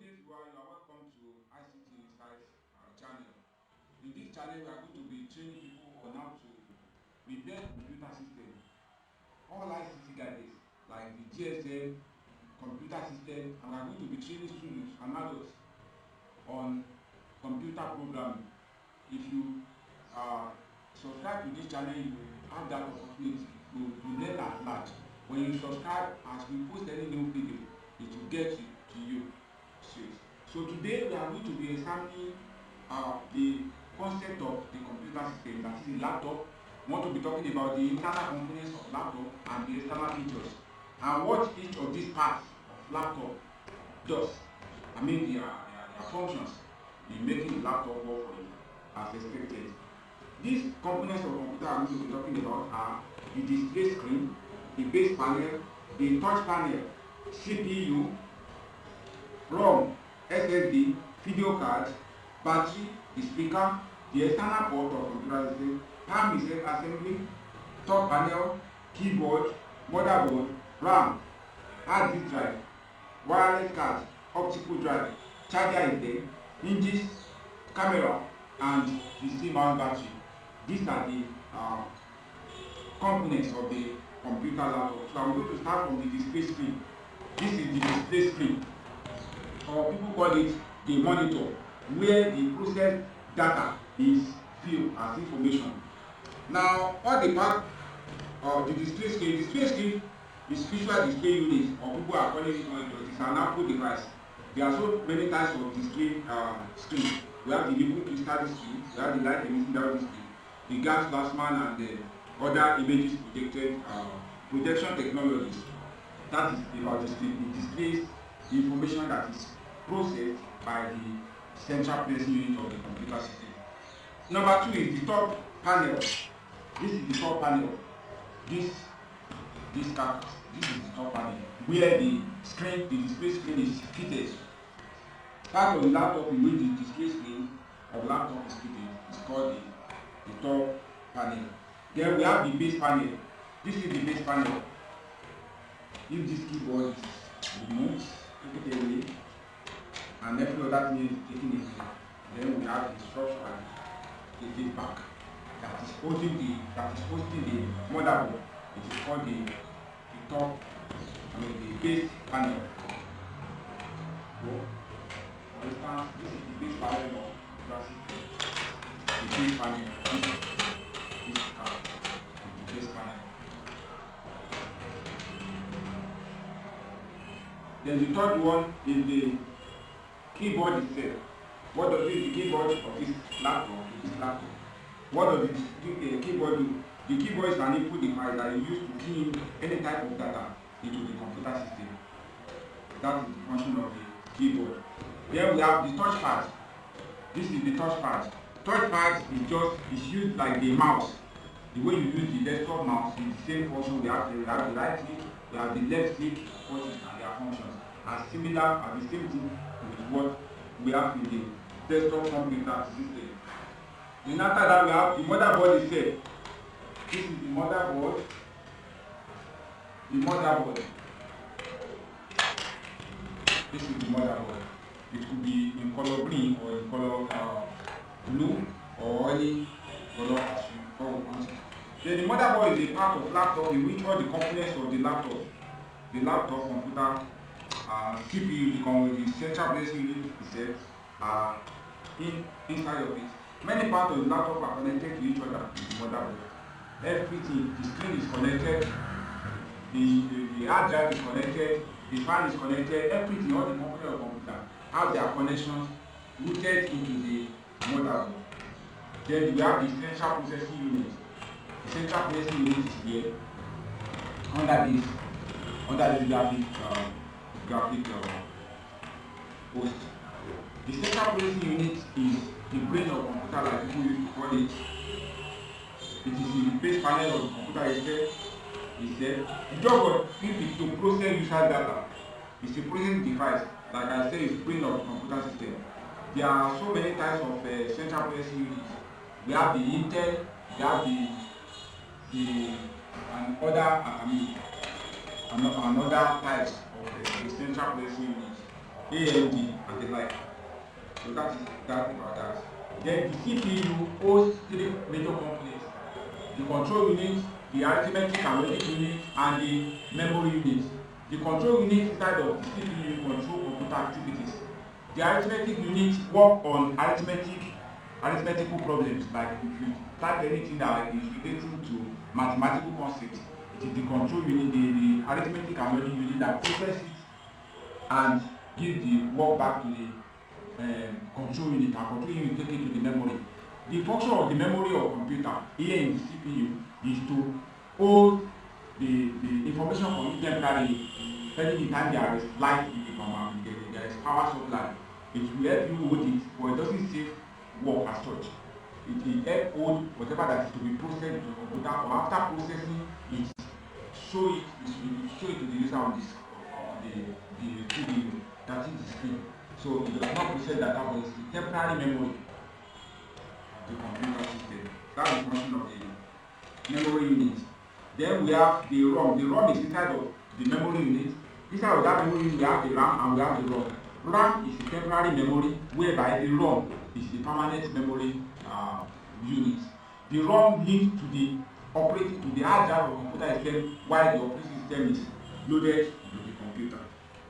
greetings, everyone. You are welcome to ICT Insights channel. In this channel, we are going to be training people on how to repair computer system. All ICT gadgets like the GSM, computer system, and we are going to be training students and adults on computer programming. If you subscribe to this channel, you have that opportunity to learn at large. When you subscribe, as we post any new video, it will get to you straight. So today we are going to be examining the concept of the computer system, that is the laptop. We want to be talking about the internal components of laptop and the external features, and what each of these parts of laptop does. I mean their functions in making the laptop work for you as expected. These components of computer I'm going to be talking about are the display screen, the base panel, the touch panel, CPU, ROM, SSD, video card, battery, the speaker, the external port of computer system, RAM assembly, top panel, keyboard, motherboard, RAM, hard disk drive, wireless card, optical drive, charger is there, hinges, camera, and the CMOS battery. These are the components of the computer laptop. So I'm going to start from the display screen. This is the display screen, or people call it the monitor, where the processed data is filled as information. Now, all the part of the display screen is visual display unit, or people are calling it monitor. It's an Apple device. There are so many types of display screen. We have the liquid crystal display, we have the light emitting display, the gas plasma, and the other images projected projection technologies. That is about display. It displays the information that is processed by the central processing unit of the computer system. Number two is the top panel. This is the top panel. This carcass. This is the top panel, where the display screen is fitted. Part of the laptop in which the display screen of laptop is fitted is called the top panel. Then we have the base panel. This is the base panel. If this keyboard is removed, take it away, and every other thing is taken away, then we have the instruction and the back that is holding the motherboard. It is called the top, the base panel. So, for instance, this is the base panel of the base panel. This the base panel. Then the third one is the keyboard itself. What does the keyboard of this laptop? What does the keyboard do? The keyboard is an input device that is used to key in any type of data into the computer system. That is the function of the keyboard. Then we have the touchpad. This is the touchpad. Touchpad is used like the mouse. The way you use the desktop mouse is the same function. We have the right click, we have the left click buttons and their functions. And similar and the same thing with what we have in the desktop computer system. Then after that we have the motherboard itself. This is the motherboard. This is the motherboard. It could be in color green or in color blue or any color as you want. Then the motherboard is a part of laptop in which all the components of the laptop computer, CPU, the central processing unit itself are inside of it. Many parts of the laptop are connected to each other with the motherboard. Everything, the screen is connected, the hard drive is connected, the fan is connected, everything, all the components of the computer have their connections rooted into the motherboard. Then we have the central processing unit. The central processing unit is here under this graphic post. The central processing unit is the brain of computer, like people used to call it. It is in the base panel of the computer itself. The job of it is to process user data. It's a processing device. Like I said, it's the brain of the computer system. There are so many types of central processing units. We have the Intel, we have another types of the central processing units. AMD, and the like. So that is that about that. Then the CPU holds three major components: the control unit, the arithmetic and logic unit, and the memory unit. The control unit inside of the CPU control computer activities. The arithmetic unit work on arithmetical problems, like if you type anything that is relating to mathematical concepts, it is the control unit, the arithmetic and logic unit that process it and give the work back to the control unit, and control unit take it to the memory. The function of the memory of computer here in the CPU is to hold the information from it temporarily, especially the time there is light in the command, there is power supply. It will help you hold it, but it doesn't save work as such. It will help hold whatever that is to be processed into the computer, or after processing it, show it to the user on the CPU, that is the screen. So it does not process data, but it's the temporary memory of the computer system. That's the function of the memory unit. Then we have the ROM. The ROM is inside of the memory unit. Inside of that memory unit, we have the RAM and we have the ROM. RAM is the temporary memory, whereby the ROM is the permanent memory unit. The ROM links to the hard drive of the computer system while the operating system is loaded into the computer.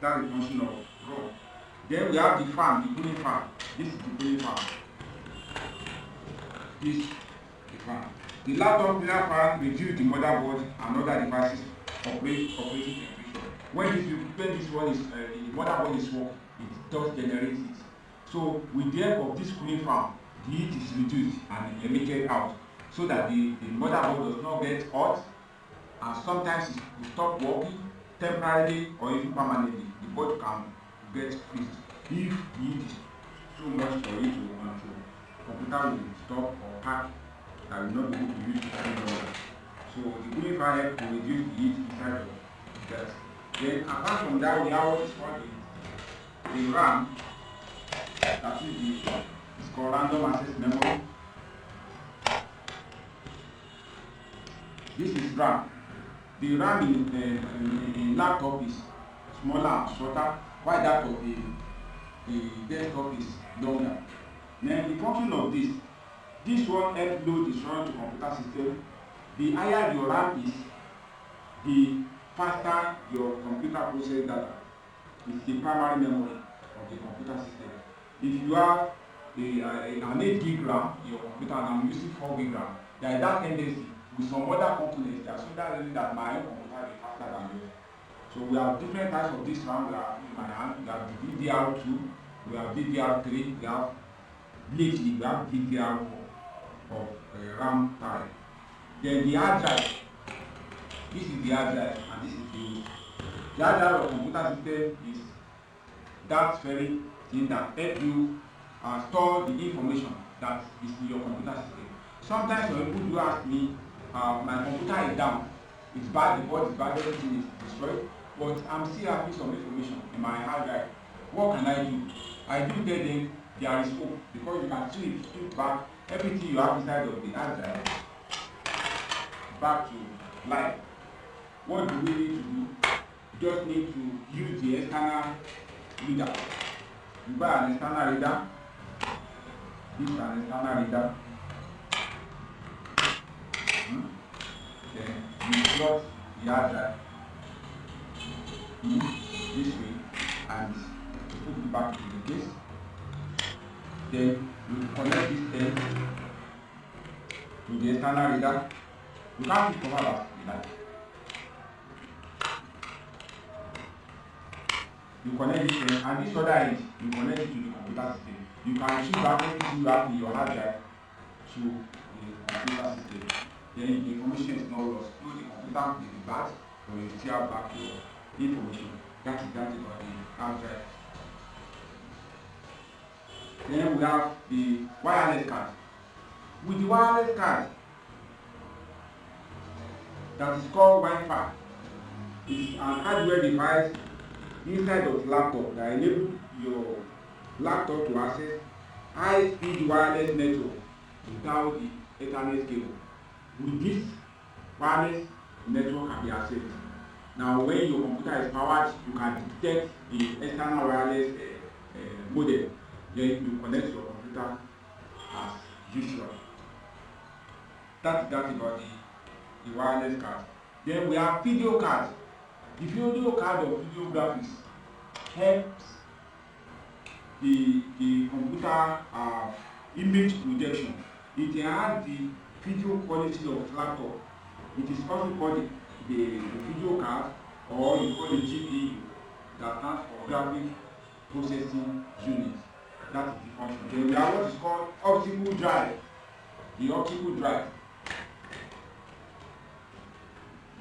That's the function of ROM. Then we have the fan, the cooling fan. This is the cooling fan. This is the fan. The laptop cooling fan reduces the motherboard and other devices operating temperature. When this one is the motherboard is working, it does generate it. So with the help of this cooling fan, the heat is reduced and emitted out, so that the motherboard does not get hot, and sometimes it will stop working temporarily or even permanently. The board can get freeze. If the heat is too much for you to control, computer will stop or pack that will not be able to use it any longer. So the cooling fan helps to reduce the heat inside of that. Then apart from that, we have what is called the RAM. That is it's called random access memory. This is RAM. The RAM in laptop is smaller and shorter, while that of the desktop is longer. Then the function of this one helps load the storage to computer system. The higher your RAM is, the faster your computer processes data. It's the primary memory of the computer system. If you have an 8 gig RAM in your computer and I'm using 4 gig RAM, there is that tendency with some other components that my own computer is faster than yours. So we have different types of this RAM. We have in my hand, we have the DDR2, we have DDR3, we have lately we have DDR4 of RAM type. Then the hard drive. This is the hard drive and this is the hard drive of computer system is that very thing that help you store the information that is in your computer system. Sometimes when people do ask me, my computer is down, it's bad, the board is bad, everything is destroyed, but I'm still having some information in my hard drive. What can I do? I do tell them there is hope, because you can strip back everything you have inside of the hard drive back to life. What do we need to do? You just need to use the external reader. You buy an external reader. This is an external reader. Then you plug the hard drive in this way and put it back into the case. Then you connect this end to the external reader. You can't keep cover as you like. You connect this end, and this other end you connect it to the computer system. You can choose that everything you have in your hard drive to the computer system. Then the information is not lost. So the computer may be bad, but you still have back your information. That is on the hard drive. Then we have the wireless card. With the wireless card, that is called Wi-Fi. It's an hardware device inside of laptop that enables your laptop to access high-speed wireless network without the Ethernet cable. With this, wireless network can be accessed. Now, when your computer is powered, you can detect the external wireless modem. Then you connect your computer as usual. That's about the wireless card. Then we have video card. The video card of video graphics helps the computer image projection. It enhances the video quality of laptop. It is also called the video card, or you call it GPU, that stands for graphic processing unit. That is the function. Then we have what is called optical drive. The optical drive.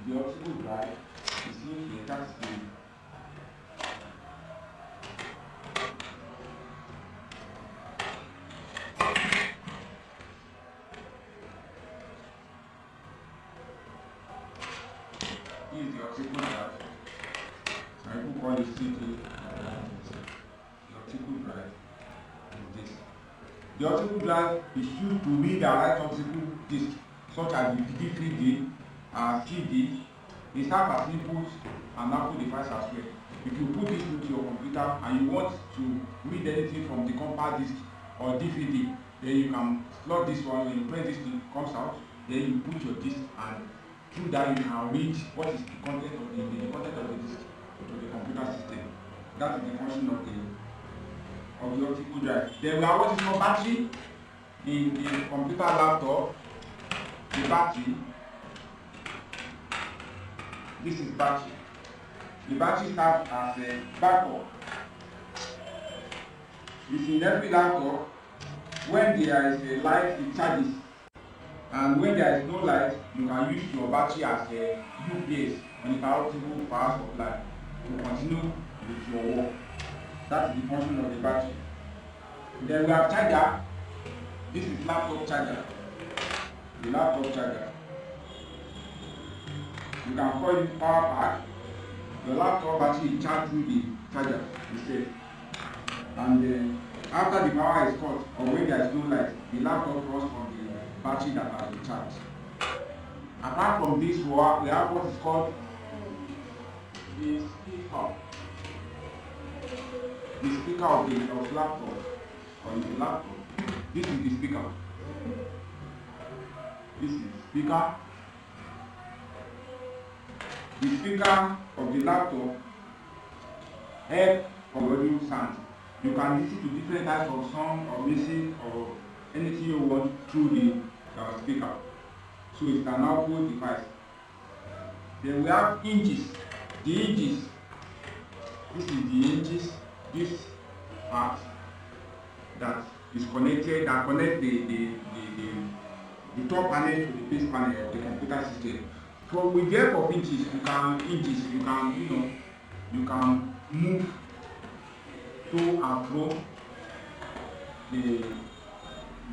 The optical drive is in here. That's the this is the optical drive. Some people call it CD. The optical drive is this. The optical drive is used to read and write optical disc, such as the DVD, CD. It serves as input and output device as well. If you put this into your computer and you want to read anything from the compact disc or DVD, then you can slot this one. When you press this thing, it comes out. Then you put your disc, and through that you can read what is the content of the content of the disc to the computer system. That is the function of the optical drive. Then we have what is called battery in the computer laptop. The battery. This is battery. The battery serves as a backup. It's in every laptop. When there is a light, it charges. And when there is no light, you can use your battery as a UPS, uninterruptible power supply, to continue with your work. That's the function of the battery. Then we have charger. This is laptop charger. The laptop charger. You can call it power pack. Your laptop battery is charged through the charger instead. And after the power is cut, or when there is no light, the laptop draws from the battery that has been charged. Apart from this, we have what is called the speaker. The speaker of the laptop, or the laptop. This is the speaker. This is speaker. The speaker of the laptop helps audio sound. You can listen to different types of song or music or anything you want through the speaker. So it's an output device. Then we have hinges. The hinges. This is the hinges. This part that is connected, that connects the top panel to the base panel of the computer system. So with the help of hinges, you can move to and fro the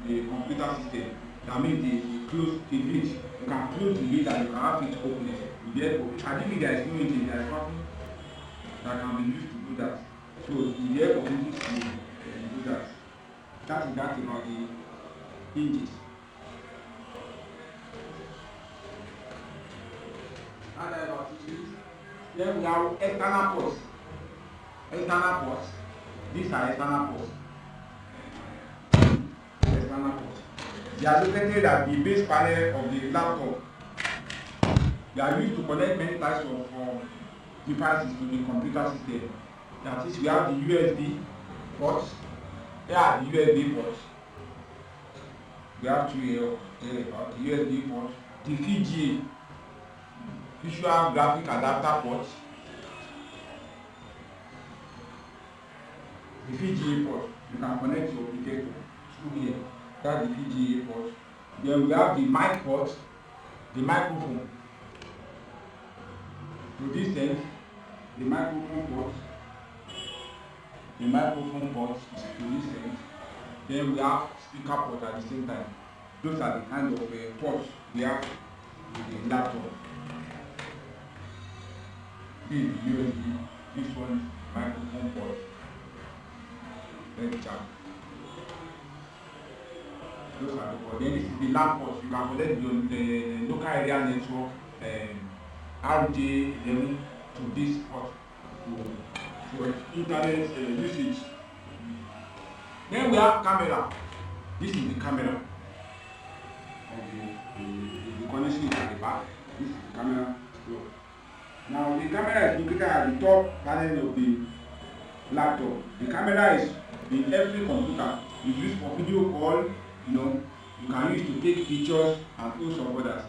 computer system. That means the lid. You can close the lid and you can have it open. With the help of, I think there is no engine, there is nothing that can be used to do that. So with the help of hinges, you can do that. That is that about the hinges. And about hinges. Then we have external ports. External ports. These are external ports. External ports. They are located at the base panel of the laptop. They are used to connect many types of devices to the computer system. That is, we have the USB ports. Here are the USB ports. We have two here. The USB port, the VGA, Visual Graphic Adapter port. The VGA port, you can connect your applicator through here. That's the VGA port. Then we have the mic port, the microphone. To this end, the microphone port. The microphone port is to this end. Then we have speaker port at the same time. Those are the kind of ports we have in the laptop. This is the USB, this one microphone port. Then jack. Those are the ports. Then this is the LAN port. You can connect the local area network RJ11 to this port for internet usage. Then we have camera. This is the camera of the connection is at the back. This is the camera. So now the camera is located at the top panel of the laptop. The camera is in every computer. It's used for video call, you know, you can use to take pictures and host of others.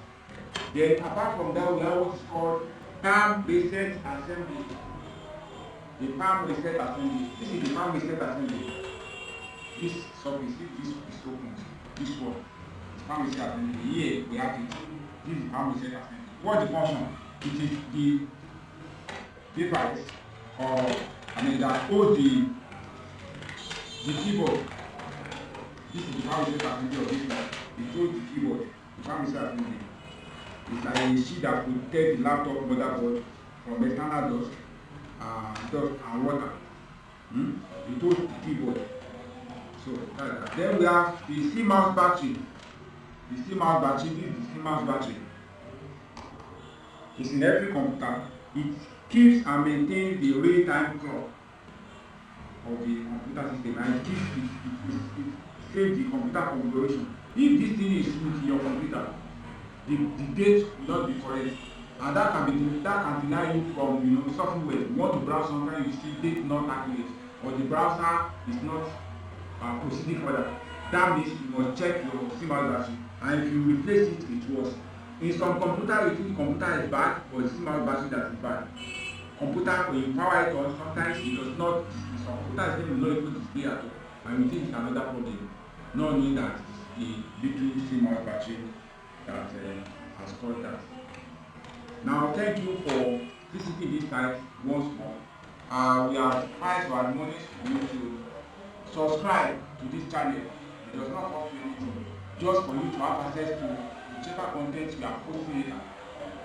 Then apart from that, we have what is called palm reset assembly. The palm reset assembly. This is the palm reset assembly. This surface, this is open. This one is palm reset assembly. Here we have it. This is palm reset assembly. What's the function? It is the device or that holds the keyboard. This is the palm reset assembly of this one. It holds the keyboard. The palm reset assembly. It's like a sheet that protects the laptop motherboard from external dust and water. It holds the keyboard. So then we have the CMOS battery. The CMOS battery, this is the CMOS battery. It's in every computer. It keeps and maintains the real-time clock of the computer system, and it saves the computer configuration. If this thing is with your computer, the date will not be correct, and that can deny you from software. You want to browse, sometimes you see date not accurate, or the browser is not proceeding further. That means you must check your CMOS battery, and if you replace it, it was in some computer you think the computer is bad, or the CMOS battery that is bad. Computer, when you power it on, sometimes it does not. Some computers will not even display at all, and you think it's another problem, not knowing that it's the little CMOS battery that has caused that. Now, thank you for visiting this site once more. We are trying to admonish you to subscribe to this channel. It does not cost you anything, just for you to have access to whichever content we are posting later.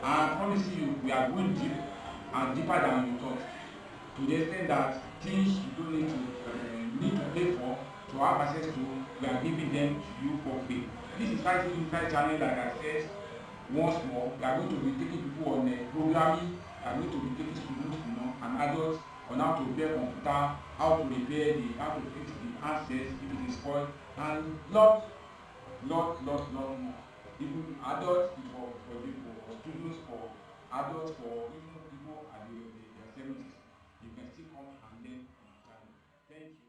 I promise you, we are going deep and deeper than you thought, to the extent that things you don't need to pay for to have access to, we are giving them to you for free. This is Fighting Inside channel, like I said once more. We are going to be taking people on programming. We are going to be taking students, and adults on how to repair computer, how to fix the assets if it is spoiled, and lot more. Even adults for people, or students for adults, for even people at their 70s. You can still come and learn on the channel. Thank you.